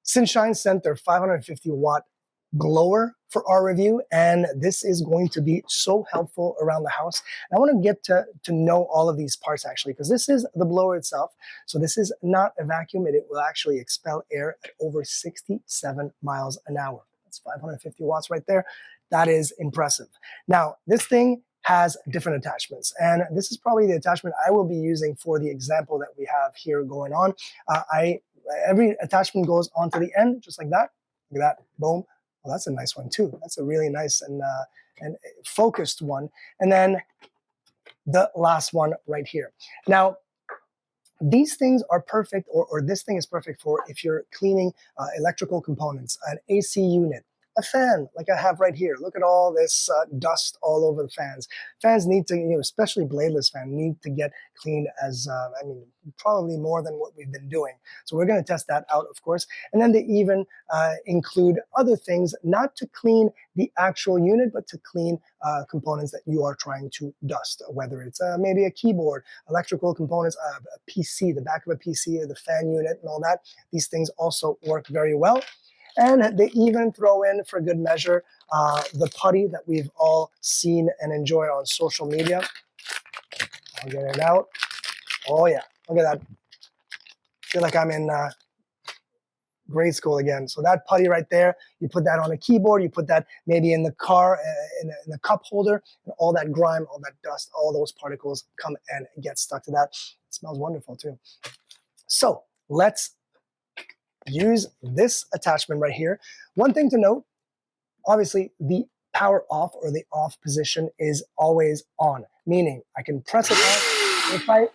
Sunshine sent their 550 watt blower for our review, and this is going to be so helpful around the house. And I want to get to know all of these parts actually, because this is the blower itself. So this is not a vacuum, and it will actually expel air at over 67 miles an hour. That's 550 watts right there. That is impressive. Now, this thing has different attachments, and this is probably the attachment I will be using for the example that we have here going on. Every attachment goes onto the end, just like that. Look at that, boom. Well, that's a nice one too. That's a really nice and focused one. And then the last one right here. Now, these things are perfect, or this thing is perfect for if you're cleaning electrical components, an AC unit, a fan like I have right here. Look at all this dust all over the fans. Fans need to, especially bladeless fan, need to get cleaned as, probably more than what we've been doing. So we're going to test that out, of course. And then they even include other things, not to clean the actual unit, but to clean components that you are trying to dust, whether it's maybe a keyboard, electrical components, a PC, the back of a PC, or the fan unit and all that. These things also work very well. And they even throw in, for good measure, the putty that we've all seen and enjoyed on social media. I'll get it out. Oh yeah, look at that. I feel like I'm in grade school again. So that putty right there, you put that on a keyboard, you put that maybe in the car, in the cup holder, and all that grime, all that dust, all those particles come and get stuck to that. It smells wonderful too. So let's use this attachment right here. One thing to note, obviously the power off or the off position is always on, meaning I can press it on.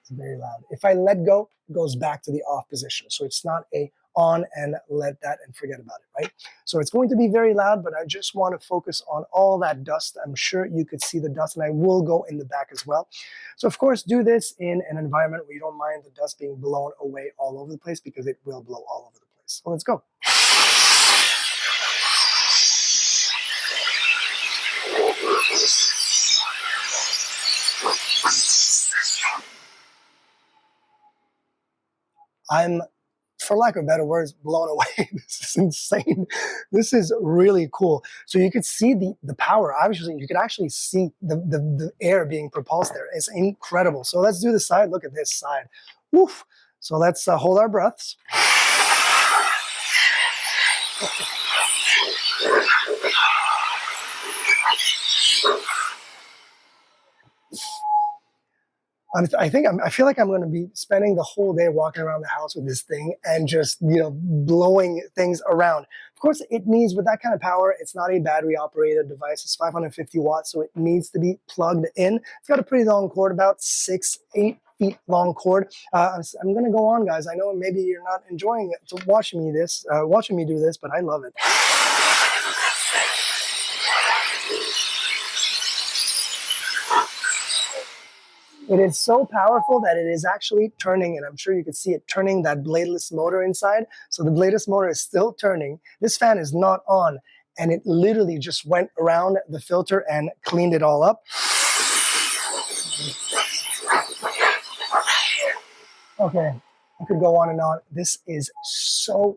It's very loud. If I let go, it goes back to the off position. So it's not a on and let that and forget about it, right? So it's going to be very loud, but I just want to focus on all that dust. I'm sure you could see the dust, and I will go in the back as well. So of course, do this in an environment where you don't mind the dust being blown away all over the place, because it will blow all over the place. So let's go. I'm, for lack of better words, blown away. This is insane. This is really cool. So you could see the power. Obviously, you could actually see the air being propulsed there. It's incredible. So let's do the side. Look at this side. Woof. So let's hold our breaths. I feel like I'm going to be spending the whole day walking around the house with this thing and just, blowing things around. Of course, it needs, with that kind of power, it's not a battery operated device. It's 550 watts, so it needs to be plugged in. It's got a pretty long cord, about 6-8 feet long cord. I'm going to go on, guys. I know maybe you're not enjoying it, watching me do this, but I love it. It is so powerful that it is actually turning, and I'm sure you can see it turning that bladeless motor inside. So the bladeless motor is still turning. This fan is not on, and it literally just went around the filter and cleaned it all up. Okay, I could go on and on. This is so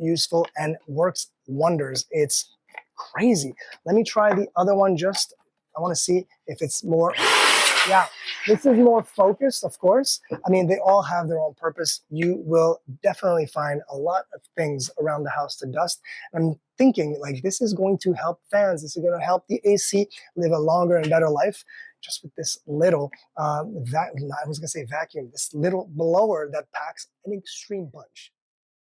useful and works wonders. It's crazy. Let me try the other one I want to see if it's more. Yeah, this is more focused, of course. I mean, they all have their own purpose. You will definitely find a lot of things around the house to dust. I'm thinking, like, this is going to help fans. This is going to help the AC live a longer and better life. Just with this little, I was going to say vacuum, this little blower that packs an extreme punch.